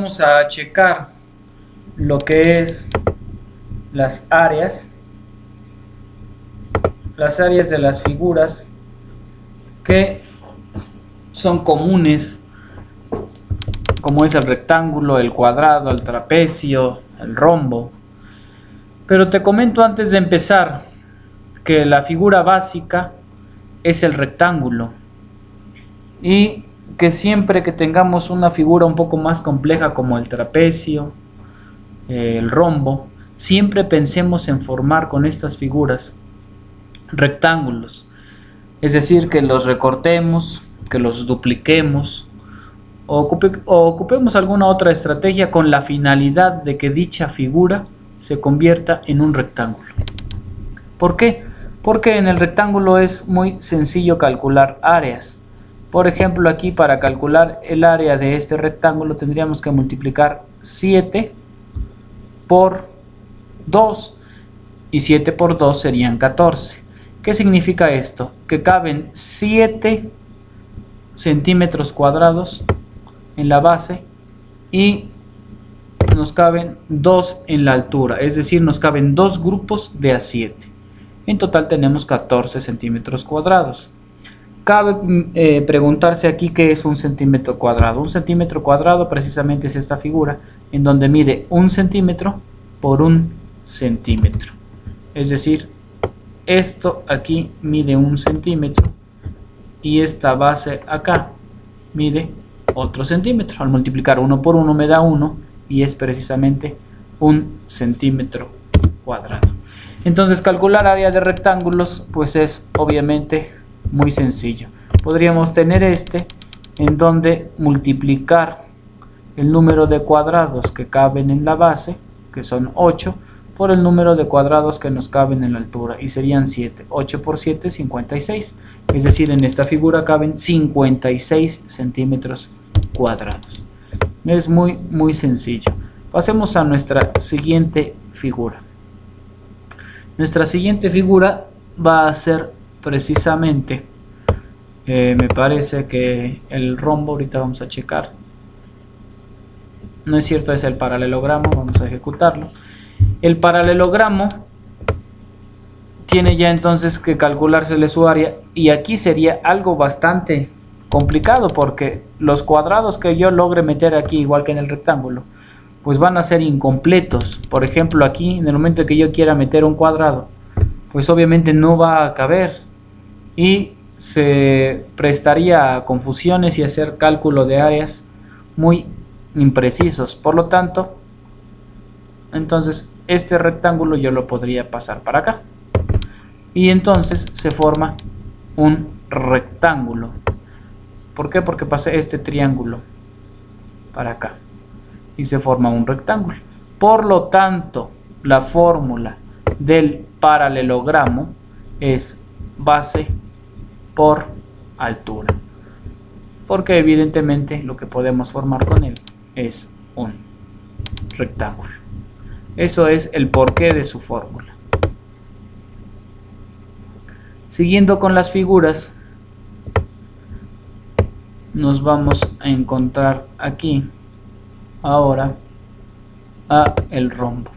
Vamos a checar lo que es las áreas de las figuras que son comunes, como es el rectángulo, el cuadrado, el trapecio, el rombo. Pero te comento antes de empezar que la figura básica es el rectángulo, y que siempre que tengamos una figura un poco más compleja como el trapecio, el rombo, siempre pensemos en formar con estas figuras rectángulos, es decir, que los recortemos, que los dupliquemos o ocupemos alguna otra estrategia con la finalidad de que dicha figura se convierta en un rectángulo. ¿Por qué? Porque en el rectángulo es muy sencillo calcular áreas. Por ejemplo, aquí para calcular el área de este rectángulo tendríamos que multiplicar 7 por 2 y 7 por 2 serían 14. ¿Qué significa esto? Que caben 7 centímetros cuadrados en la base y nos caben 2 en la altura, es decir, nos caben 2 grupos de A7. En total tenemos 14 centímetros cuadrados. Cabe preguntarse aquí qué es un centímetro cuadrado. Un centímetro cuadrado precisamente es esta figura en donde mide 1 centímetro por 1 centímetro. Es decir, esto aquí mide 1 centímetro y esta base acá mide otro centímetro. Al multiplicar 1 por 1 me da 1 y es precisamente 1 centímetro cuadrado. Entonces calcular área de rectángulos pues es obviamente muy sencillo. Podríamos tener en donde multiplicar el número de cuadrados que caben en la base, que son 8, por el número de cuadrados que nos caben en la altura, y serían 7. 8 por 7, 56. Es decir, en esta figura caben 56 centímetros cuadrados. Es muy sencillo. Pasemos a nuestra siguiente figura. Nuestra siguiente figura va a ser precisamente, me parece que el rombo, ahorita vamos a checar. No es cierto, es el paralelogramo, vamos a ejecutarlo. El paralelogramo tiene ya entonces que calculársele su área, y aquí sería algo bastante complicado porque los cuadrados que yo logre meter aquí, igual que en el rectángulo, pues van a ser incompletos. Por ejemplo, aquí en el momento que yo quiera meter un cuadrado, pues obviamente no va a caber y se prestaría a confusiones y hacer cálculo de áreas muy imprecisos. Por lo tanto, entonces este rectángulo yo lo podría pasar para acá y entonces se forma un rectángulo. ¿Por qué? Porque pasé este triángulo para acá y se forma un rectángulo. Por lo tanto, la fórmula del paralelogramo es base por altura, porque evidentemente lo que podemos formar con él es un rectángulo. Eso es el porqué de su fórmula. Siguiendo con las figuras, nos vamos a encontrar aquí ahora a el rombo.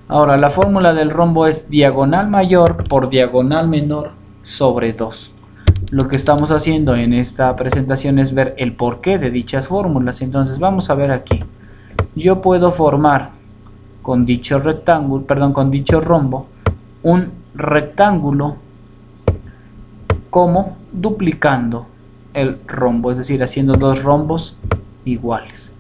Ahora la fórmula del rombo es diagonal mayor por diagonal menor sobre 2. Lo que estamos haciendo en esta presentación es ver el porqué de dichas fórmulas. Entonces vamos a ver aquí. Yo puedo formar con dicho rectángulo, con dicho rombo, un rectángulo como duplicando el rombo, es decir, haciendo 2 rombos iguales,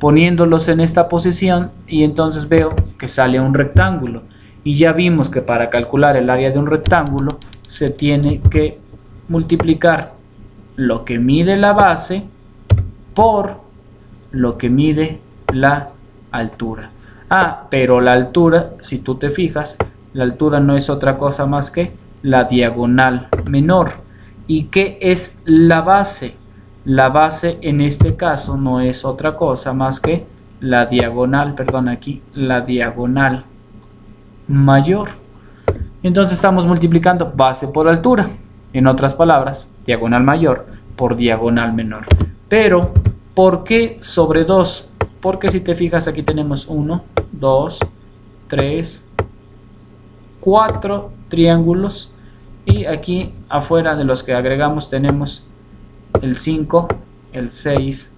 poniéndolos en esta posición, y entonces veo que sale un rectángulo. Y ya vimos que para calcular el área de un rectángulo se tiene que multiplicar lo que mide la base por lo que mide la altura. Pero la altura, si tú te fijas, la altura no es otra cosa más que la diagonal menor. ¿Y qué es la base? La base en este caso no es otra cosa más que la diagonal, la diagonal mayor. Entonces estamos multiplicando base por altura. En otras palabras, diagonal mayor por diagonal menor. Pero ¿Por qué sobre 2? Porque si te fijas aquí tenemos 1, 2, 3, 4 triángulos y aquí afuera de los que agregamos tenemos el 5, el 6,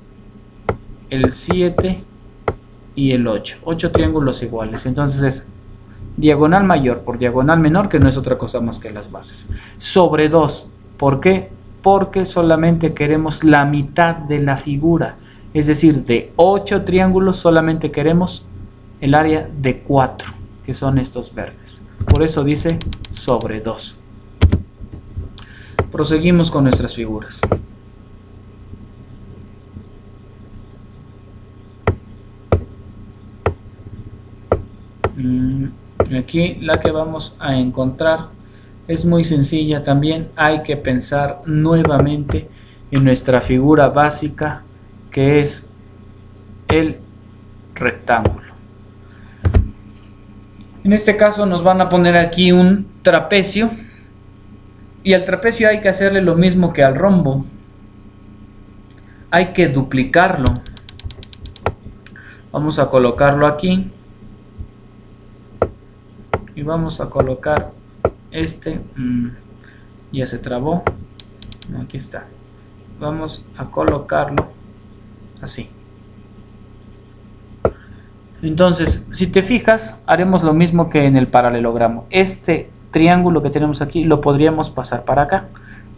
el 7 y el 8. 8 triángulos iguales. Entonces es diagonal mayor por diagonal menor, que no es otra cosa más que las bases. Sobre 2. ¿Por qué? Porque solamente queremos la mitad de la figura. Es decir, de 8 triángulos solamente queremos el área de 4, que son estos verdes. Por eso dice sobre 2. Proseguimos con nuestras figuras. Aquí la que vamos a encontrar es muy sencilla también. Hay que pensar nuevamente en nuestra figura básica, que es el rectángulo. En este caso nos van a poner aquí un trapecio, y al trapecio hay que hacerle lo mismo que al rombo. Hay que duplicarlo. Vamos a colocarlo aquí y vamos a colocar este. Ya se trabó. Aquí está. Vamos a colocarlo así. Entonces, si te fijas, haremos lo mismo que en el paralelogramo. Este triángulo que tenemos aquí lo podríamos pasar para acá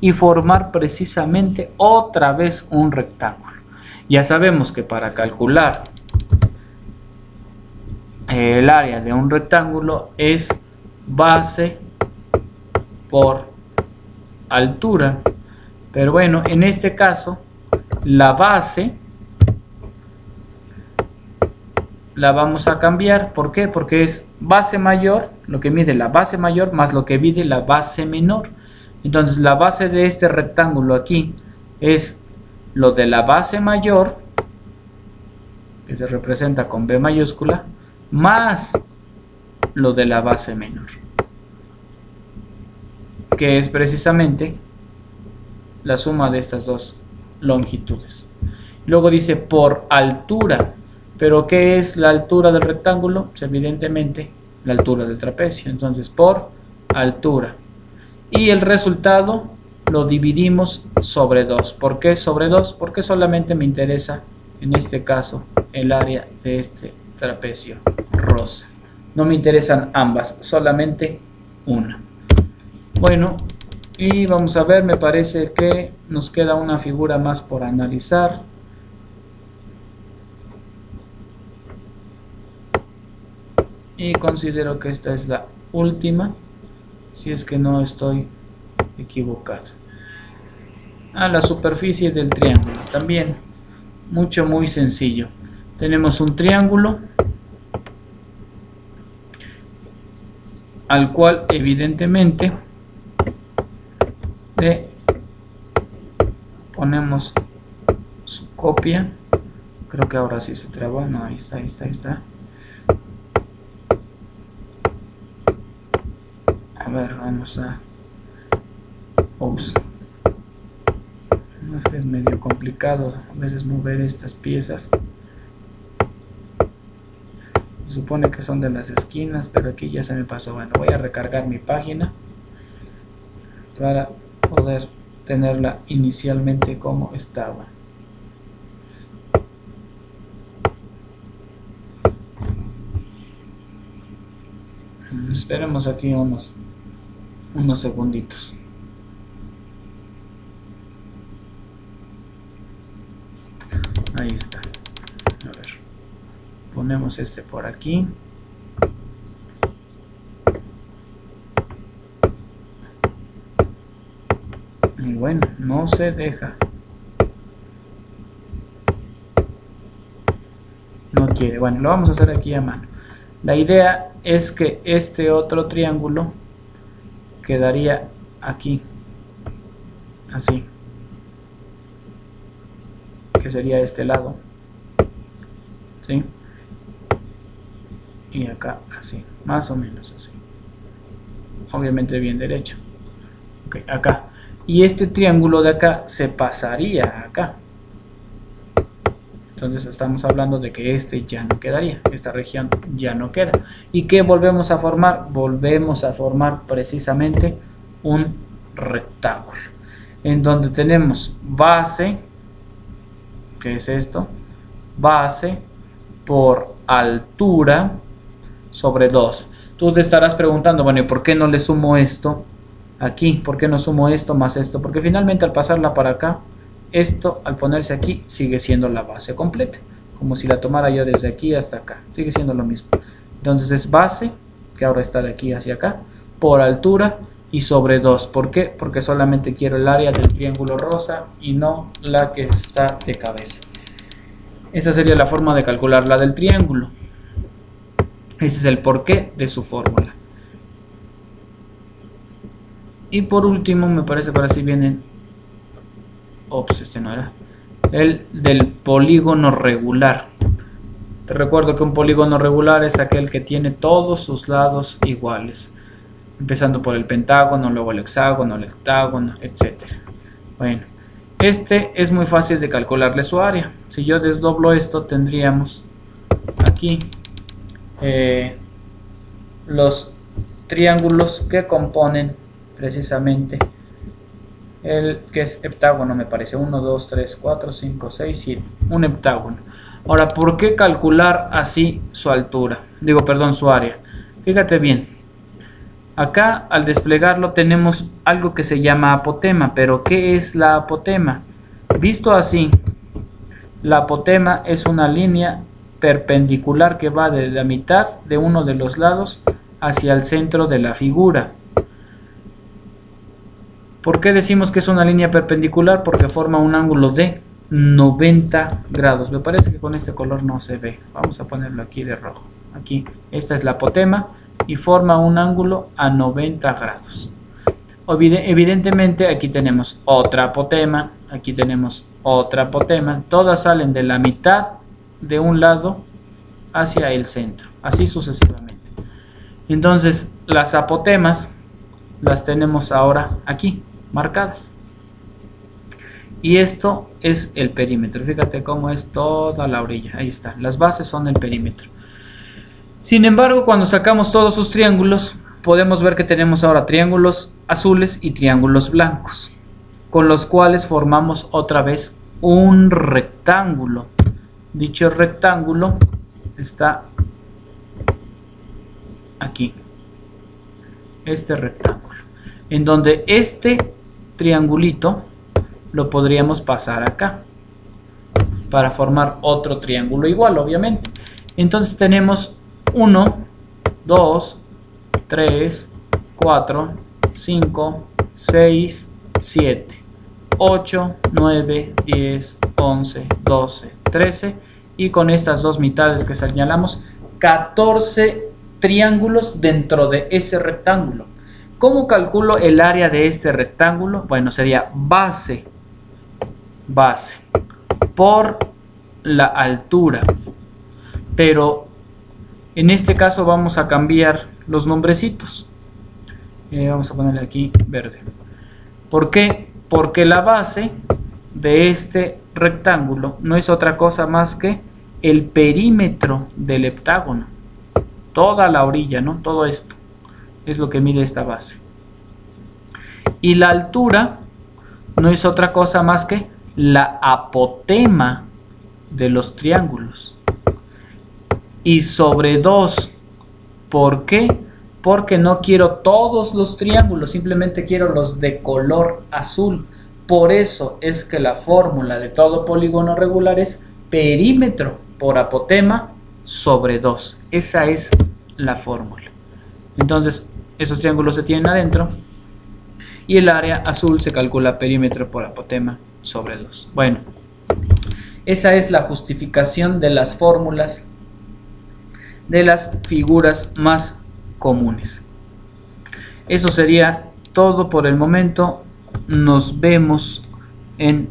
y formar precisamente otra vez un rectángulo. Ya sabemos que para calcular el área de un rectángulo es base por altura, pero bueno, en este caso la base la vamos a cambiar. ¿Por qué? Porque es base mayor, lo que mide la base mayor más lo que mide la base menor. Entonces la base de este rectángulo aquí es lo de la base mayor, que se representa con B mayúscula, más lo de la base menor, que es precisamente la suma de estas dos longitudes. Luego dice por altura. ¿Pero qué es la altura del rectángulo? Pues evidentemente la altura del trapecio. Entonces por altura. Y el resultado lo dividimos sobre 2. ¿Por qué sobre 2? Porque solamente me interesa en este caso el área de este trapecio rosa. No me interesan ambas, solamente una. Bueno, y vamos a ver, me parece que nos queda una figura más por analizar. Y considero que esta es la última, si es que no estoy equivocado. La superficie del triángulo también muy sencillo. Tenemos un triángulo al cual evidentemente le ponemos su copia. Creo que ahora sí se trabó. No, ahí está. A ver, vamos a... Ups. No, es que es medio complicado a veces mover estas piezas. Se supone que son de las esquinas, pero aquí ya se me pasó. Bueno, voy a recargar mi página para poder tenerla inicialmente como estaba. Esperemos aquí unos segunditos. Ahí está. A ver, ponemos este por aquí. Y bueno, no se deja. No quiere. Bueno, lo vamos a hacer aquí a mano. La idea es que este otro triángulo quedaría aquí, así, que sería este lado, ¿sí? Y acá así, más o menos así, obviamente bien derecho. Ok, acá, y este triángulo de acá se pasaría acá, Entonces estamos hablando de que este ya no quedaría, esta región ya no queda. ¿Y qué volvemos a formar? Volvemos a formar precisamente un rectángulo, en donde tenemos base, que es esto, base por altura sobre 2. Tú te estarás preguntando, bueno, ¿y por qué no le sumo esto aquí? ¿Por qué no sumo esto más esto? Porque finalmente al pasarla para acá, esto al ponerse aquí sigue siendo la base completa, como si la tomara yo desde aquí hasta acá, sigue siendo lo mismo. Entonces es base, que ahora está de aquí hacia acá, por altura y sobre 2. ¿Por qué? Porque solamente quiero el área del triángulo rosa y no la que está de cabeza. Esa sería la forma de calcular la del triángulo. Ese es el porqué de su fórmula. Y por último, me parece que ahora sí vienen... Ops, este no era. El del polígono regular. Te recuerdo que un polígono regular es aquel que tiene todos sus lados iguales. Empezando por el pentágono, luego el hexágono, el octágono, etc. Bueno, este es muy fácil de calcularle su área. Si yo desdoblo esto, tendríamos aquí los triángulos que componen precisamente el que es heptágono, me parece 1, 2, 3, 4, 5, 6, 7, un heptágono. Ahora, ¿por qué calcular así su altura? Digo, perdón, su área. Fíjate bien, acá al desplegarlo tenemos algo que se llama apotema, pero ¿qué es la apotema? Visto así, la apotema es una línea perpendicular que va de la mitad de uno de los lados hacia el centro de la figura. ¿Por qué decimos que es una línea perpendicular? Porque forma un ángulo de 90 grados. Me parece que con este color no se ve. Vamos a ponerlo aquí de rojo. Aquí, esta es la apotema y forma un ángulo a 90 grados. Evidentemente aquí tenemos otra apotema, aquí tenemos otra apotema. Todas salen de la mitad de un lado hacia el centro, así sucesivamente. Entonces las apotemas las tenemos ahora aquí marcadas, y esto es el perímetro. Fíjate cómo es toda la orilla, ahí está, las bases son el perímetro. Sin embargo, cuando sacamos todos sus triángulos, podemos ver que tenemos ahora triángulos azules y triángulos blancos, con los cuales formamos otra vez un rectángulo. Dicho rectángulo está aquí, este rectángulo, en donde este triangulito lo podríamos pasar acá para formar otro triángulo igual, obviamente. Entonces tenemos 1, 2, 3, 4, 5, 6, 7, 8, 9, 10, 11, 12, 13, y con estas dos mitades que señalamos, 14 triángulos dentro de ese rectángulo. ¿Cómo calculo el área de este rectángulo? Bueno, sería base por la altura, pero en este caso vamos a cambiar los nombrecitos. Vamos a ponerle aquí verde. ¿Por qué? Porque la base de este rectángulo no es otra cosa más que el perímetro del heptágono. Toda la orilla, ¿no? Todo esto es lo que mide esta base. Y la altura no es otra cosa más que la apotema de los triángulos. Y sobre 2. ¿Por qué? Porque no quiero todos los triángulos, simplemente quiero los de color azul. Por eso es que la fórmula de todo polígono regular es perímetro por apotema sobre 2. Esa es la fórmula. Entonces, esos triángulos se tienen adentro y el área azul se calcula perímetro por apotema sobre 2. Bueno, esa es la justificación de las fórmulas de las figuras más comunes. Eso sería todo por el momento. Nos vemos en